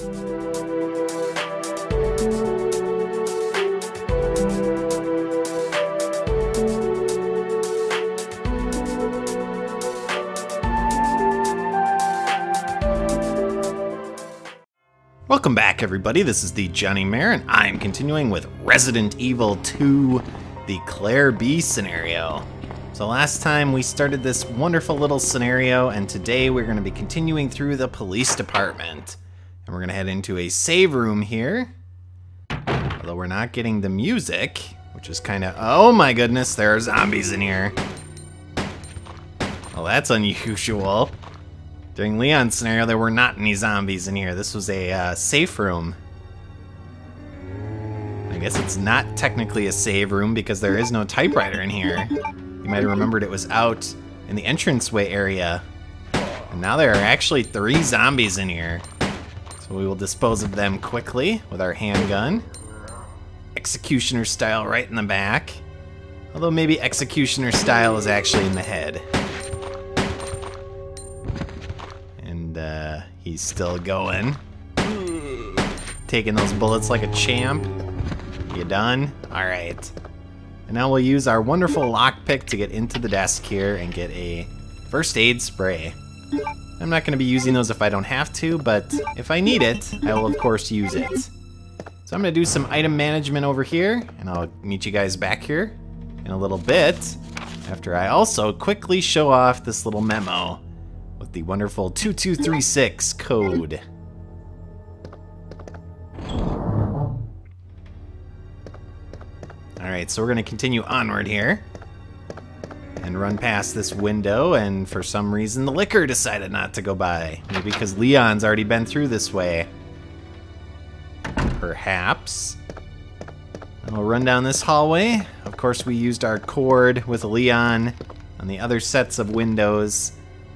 Welcome back, everybody. This is the thejonnymar, and I'm continuing with Resident Evil 2, the Claire B scenario. So last time we started this wonderful little scenario, and today we're going to be continuing through the police department. And we're going to head into a save room here. Although we're not getting the music, which is kind of... Oh my goodness, there are zombies in here. Well, that's unusual. During Leon's scenario, there were not any zombies in here. This was a safe room. I guess it's not technically a save room because there is no typewriter in here. You might have remembered it was out in the entranceway area. And now there are actually 3 zombies in here. So we will dispose of them quickly with our handgun. Executioner style right in the back. Although maybe executioner style is actually in the head. He's still going. Taking those bullets like a champ. You done? Alright. And now we'll use our wonderful lockpick to get into the desk here and get a first aid spray. I'm not going to be using those if I don't have to, but if I need it, I will of course use it. So I'm going to do some item management over here, and I'll meet you guys back here in a little bit, after I also quickly show off this little memo with the wonderful 2236 code. Alright, so we're going to continue onward here and run past this window, and for some reason the liquor decided not to go by. Maybe because Leon's already been through this way. Perhaps. And we'll run down this hallway. Of course, we used our cord with Leon on the other sets of windows.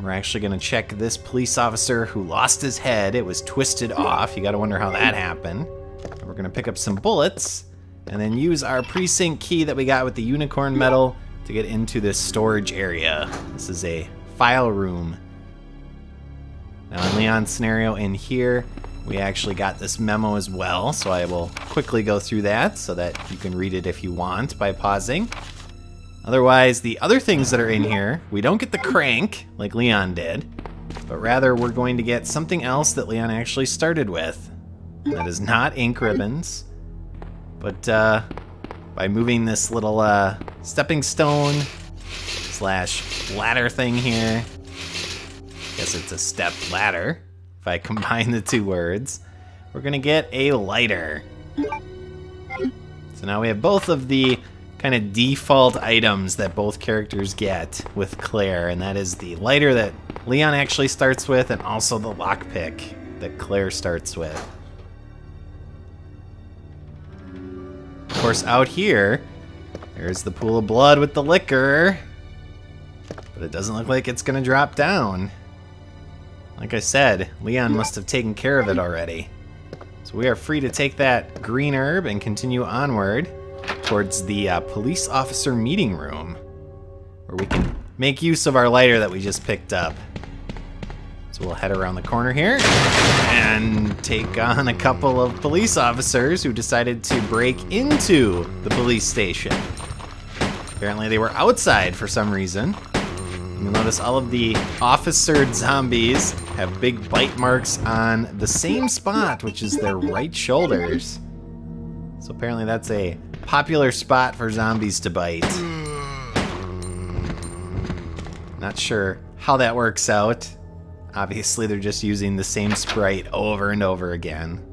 We're actually going to check this police officer who lost his head. It was twisted off. You got to wonder how that happened. And we're going to pick up some bullets and then use our precinct key that we got with the unicorn medal to get into this storage area. This is a file room. Now in Leon's scenario in here, we actually got this memo as well, so I will quickly go through that so that you can read it if you want by pausing. Otherwise, the other things that are in here, we don't get the crank like Leon did, but rather we're going to get something else that Leon actually started with. That is not ink ribbons, but by moving this little stepping stone / ladder thing here, I guess it's a step ladder, if I combine the two words, we're gonna get a lighter. So now we have both of the kind of default items that both characters get with Claire, and that is the lighter that Leon actually starts with, and also the lockpick that Claire starts with. Of course, out here, there's the pool of blood with the liquor, but it doesn't look like it's gonna drop down. Like I said, Leon must have taken care of it already. So we are free to take that green herb and continue onward towards the police officer meeting room, where we can make use of our lighter that we just picked up. So we'll head around the corner here and take on a couple of police officers who decided to break into the police station. Apparently they were outside for some reason. You'll notice all of the officered zombies have big bite marks on the same spot, which is their right shoulders. So apparently that's a popular spot for zombies to bite. Not sure how that works out. Obviously they're just using the same sprite over and over again.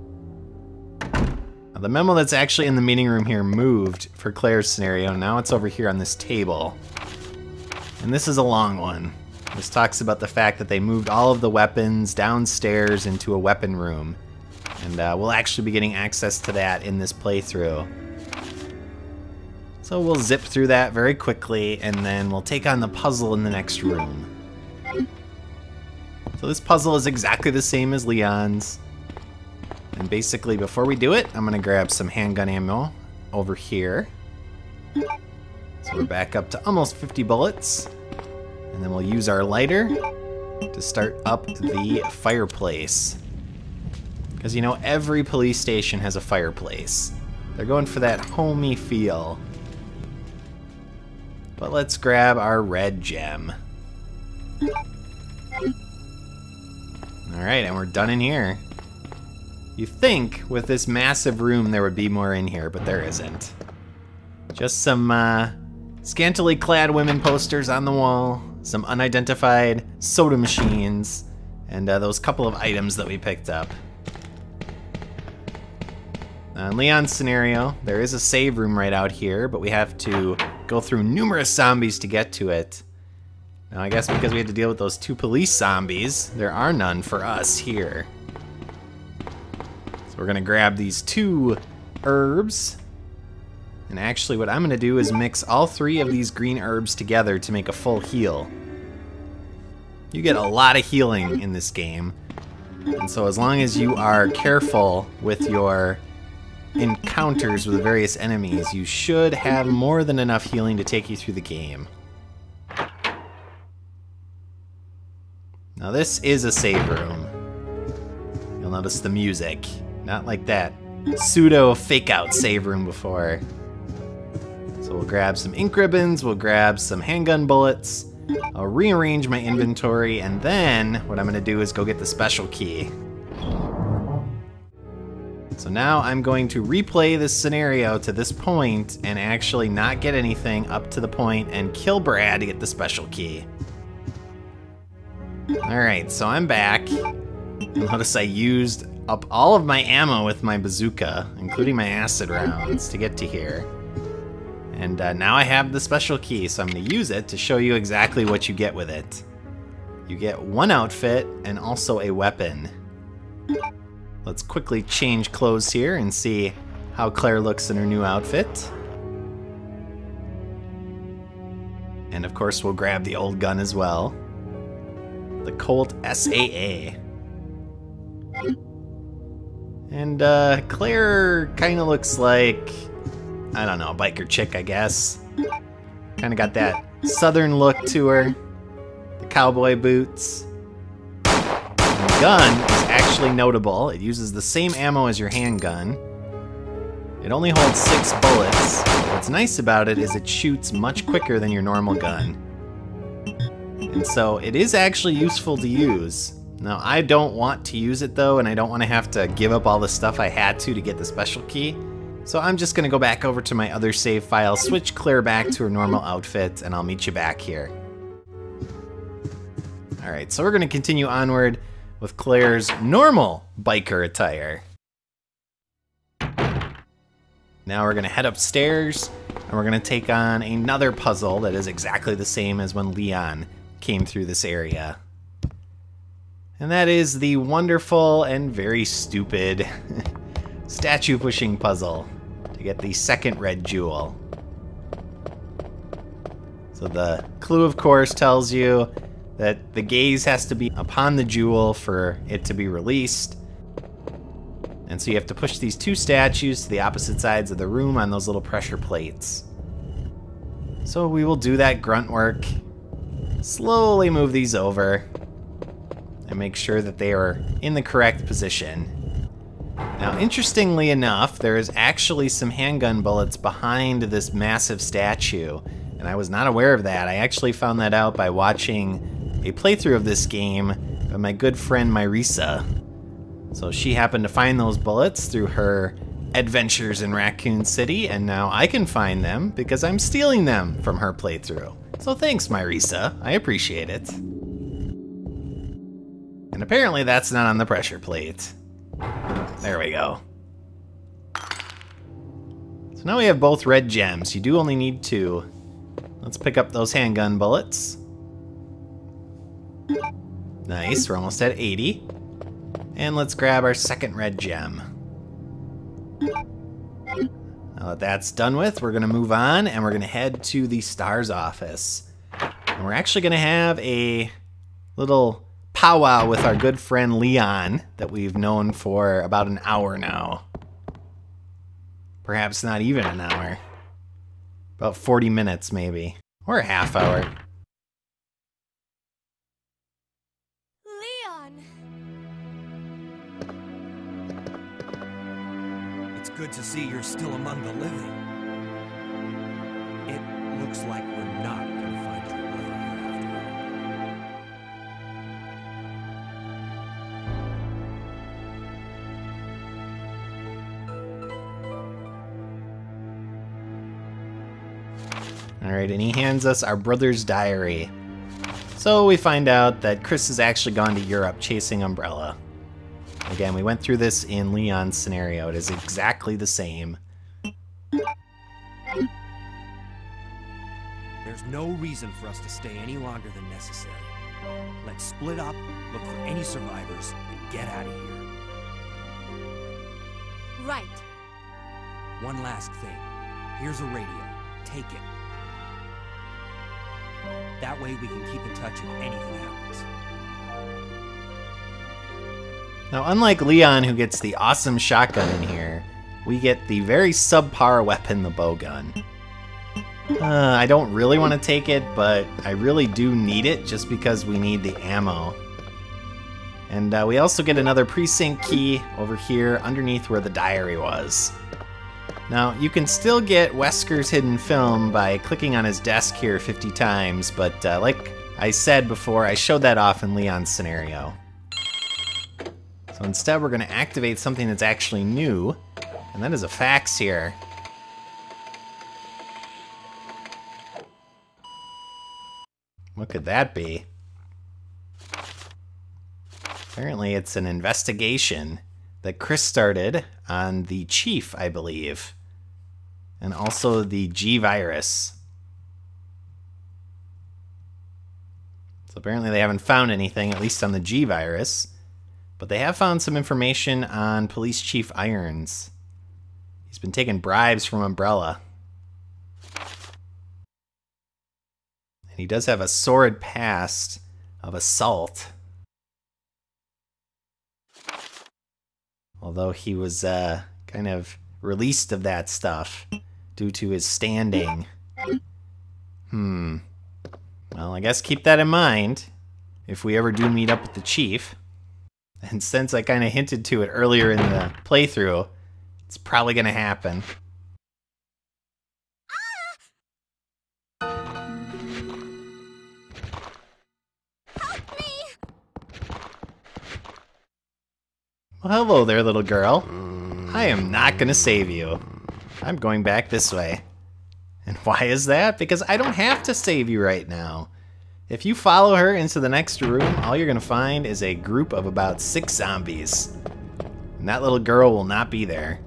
Now, the memo that's actually in the meeting room here moved for Claire's scenario. Now it's over here on this table. And this is a long one. This talks about the fact that they moved all of the weapons downstairs into a weapon room. And we'll actually be getting access to that in this playthrough. So we'll zip through that very quickly, and then we'll take on the puzzle in the next room. So this puzzle is exactly the same as Leon's. And basically, before we do it, I'm gonna grab some handgun ammo over here. So we're back up to almost 50 bullets. And then we'll use our lighter to start up the fireplace. Because you know, every police station has a fireplace. They're going for that homey feel. But let's grab our red gem. Alright, and we're done in here. You think with this massive room there would be more in here, but there isn't. Just some scantily clad women posters on the wall, some unidentified soda machines, and those couple of items that we picked up. In Leon's scenario, there is a save room right out here, but we have to go through numerous zombies to get to it. Now I guess because we had to deal with those 2 police zombies, there are none for us here. So we're gonna grab these 2 herbs. And actually what I'm gonna do is mix all 3 of these green herbs together to make a full heal. You get a lot of healing in this game. And so as long as you are careful with your encounters with various enemies, you should have more than enough healing to take you through the game. Now this is a save room. You'll notice the music. Not like that pseudo fake out save room before. So we'll grab some ink ribbons, we'll grab some handgun bullets, I'll rearrange my inventory, and then what I'm gonna do is go get the special key. So now I'm going to replay this scenario to this point and actually not get anything up to the point and kill Brad to get the special key. Alright, so I'm back. You'll notice I used up all of my ammo with my bazooka, including my acid rounds, to get to here. And now I have the special key, so I'm going to use it to show you exactly what you get with it. You get 1 outfit and also a weapon. Let's quickly change clothes here and see how Claire looks in her new outfit. And of course we'll grab the old gun as well. The Colt S.A.A. And Claire kind of looks like, I don't know, a biker chick, I guess. Kind of got that southern look to her. The cowboy boots. And the gun is actually notable. It uses the same ammo as your handgun. It only holds 6 bullets. What's nice about it is it shoots much quicker than your normal gun. And so it is actually useful to use. Now I don't want to use it though, and I don't want to have to give up all the stuff I had to get the special key. So I'm just gonna go back over to my other save file, switch Claire back to her normal outfit, and I'll meet you back here. Alright, so we're gonna continue onward with Claire's normal biker attire. Now we're gonna head upstairs, and we're gonna take on another puzzle that is exactly the same as when Leon came through this area. And that is the wonderful and very stupid statue pushing puzzle to get the second red jewel. So the clue, of course, tells you that the gaze has to be upon the jewel for it to be released. And so you have to push these 2 statues to the opposite sides of the room on those little pressure plates. So we will do that grunt work. Slowly move these over and make sure that they are in the correct position. Now, interestingly enough, there is actually some handgun bullets behind this massive statue, and I was not aware of that. I actually found that out by watching a playthrough of this game by my good friend Myrisa. So she happened to find those bullets through her adventures in Raccoon City, and now I can find them because I'm stealing them from her playthrough. So thanks, Myrisa. I appreciate it. And apparently that's not on the pressure plate. There we go. So now we have both red gems. You do only need 2. Let's pick up those handgun bullets. Nice, we're almost at 80. And let's grab our second red gem. Now that that's done with, we're gonna move on and we're gonna head to the STARS office. And we're actually gonna have a little powwow with our good friend Leon that we've known for about an hour now. Perhaps not even an hour. About 40 minutes maybe, or a half hour. Leon! good to see you're still among the living. It looks like we're not gonna find your brother here after all. Alright, and he hands us our brother's diary. So we find out that Chris has actually gone to Europe chasing Umbrella. Again, we went through this in Leon's scenario. It is exactly the same. There's no reason for us to stay any longer than necessary. Let's split up, look for any survivors, and get out of here. Right. One last thing. Here's a radio. Take it. That way we can keep in touch if anything happens. Now, unlike Leon, who gets the awesome shotgun in here, we get the very subpar weapon, the bowgun. I don't really want to take it, but I really do need it just because we need the ammo. And we also get another precinct key over here underneath where the diary was. Now, you can still get Wesker's hidden film by clicking on his desk here 50 times, but like I said before, I showed that off in Leon's scenario. So instead, we're going to activate something that's actually new, and that is a fax here. What could that be? Apparently, it's an investigation that Chris started on the Chief, I believe, and also the G virus. So apparently they haven't found anything, at least on the G virus, but they have found some information on Police Chief Irons. He's been taking bribes from Umbrella. And he does have a sordid past of assault. Although he was kind of released of that stuff due to his standing. Well, I guess keep that in mind if we ever do meet up with the Chief. And since I kind of hinted to it earlier in the playthrough, it's probably going to happen. Help me! Well, hello there, little girl. I am not going to save you. I'm going back this way. And why is that? Because I don't have to save you right now. If you follow her into the next room, all you're going to find is a group of about 6 zombies. And that little girl will not be there.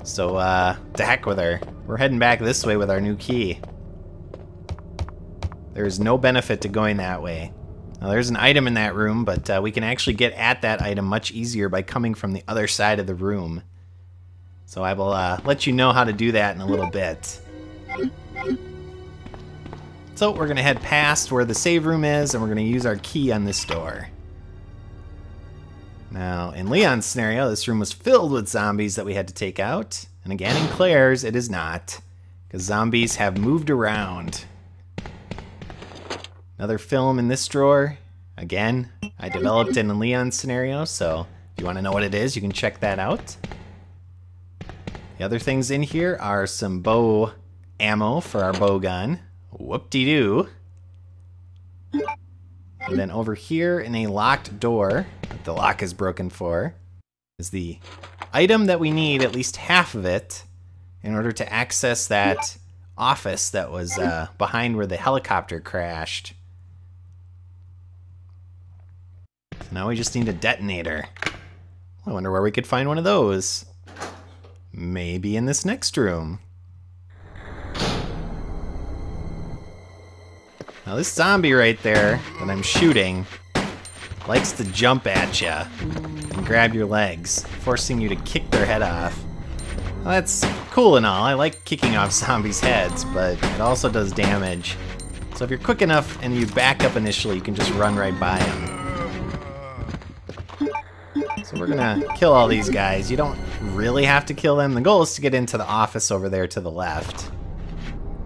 So, to heck with her. We're heading back this way with our new key. There's no benefit to going that way. Now, there's an item in that room, but we can actually get at that item much easier by coming from the other side of the room. So I will let you know how to do that in a little bit. So we're going to head past where the save room is, and we're going to use our key on this door. Now, in Leon's scenario, this room was filled with zombies that we had to take out. And again, in Claire's, it is not, because zombies have moved around. Another film in this drawer. Again, I developed it in Leon's scenario, so if you want to know what it is, you can check that out. The other things in here are some bow ammo for our bow gun. Whoop-de-doo. And then over here in a locked door that the lock is broken for is the item that we need, at least half of it, in order to access that office that was behind where the helicopter crashed. So now we just need a detonator. I wonder where we could find one of those. Maybe in this next room. Now this zombie right there that I'm shooting likes to jump at you and grab your legs, forcing you to kick their head off. Well, that's cool and all. I like kicking off zombies' heads, but it also does damage. So if you're quick enough and you back up initially, you can just run right by them. So we're gonna kill all these guys. You don't really have to kill them. The goal is to get into the office over there to the left.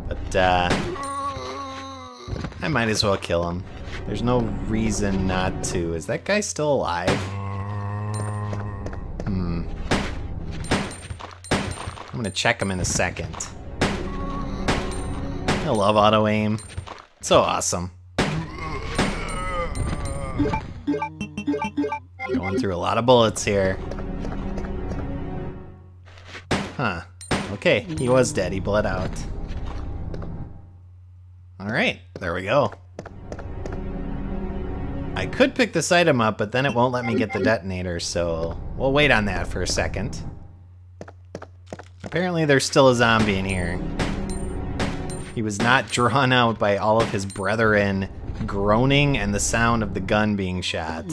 But, I might as well kill him. There's no reason not to. Is that guy still alive? I'm gonna check them in a second. I love auto aim. It's so awesome. Going through a lot of bullets here. Huh. Okay, he was dead. He bled out. Alright, there we go. I could pick this item up, but then it won't let me get the detonator, so we'll wait on that for a second. Apparently there's still a zombie in here. He was not drawn out by all of his brethren groaning and the sound of the gun being shot.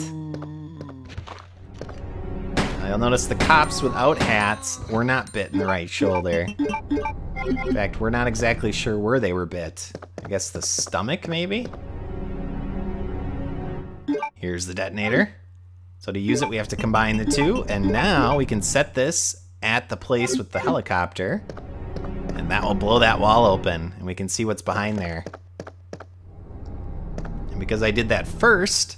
You'll notice the cops without hats were not bit in the right shoulder. In fact, we're not exactly sure where they were bit. I guess the stomach, maybe? Here's the detonator. So to use it, we have to combine the two, and now we can set this at the place with the helicopter, and that will blow that wall open, and we can see what's behind there. And because I did that first,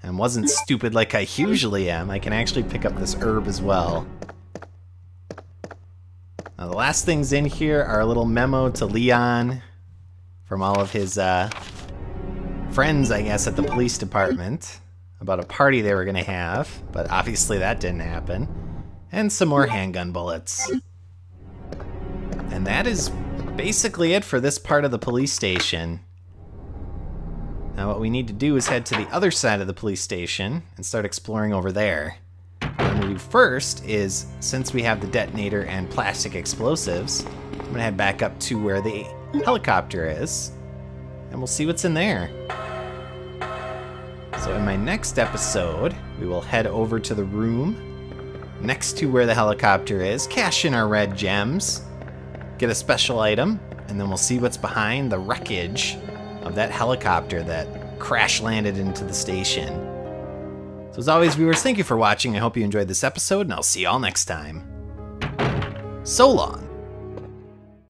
and wasn't stupid like I usually am, I can actually pick up this herb as well. Now the last things in here are a little memo to Leon from all of his friends, I guess, at the police department about a party they were gonna have, but obviously that didn't happen. And some more handgun bullets. And that is basically it for this part of the police station. Now what we need to do is head to the other side of the police station and start exploring over there. What we do first is, since we have the detonator and plastic explosives, I'm gonna head back up to where the helicopter is, and we'll see what's in there. So in my next episode, we will head over to the room next to where the helicopter is, cash in our red gems, get a special item, and then we'll see what's behind the wreckage of that helicopter that crash landed into the station. So as always, viewers, thank you for watching. I hope you enjoyed this episode, and I'll see you all next time. So long.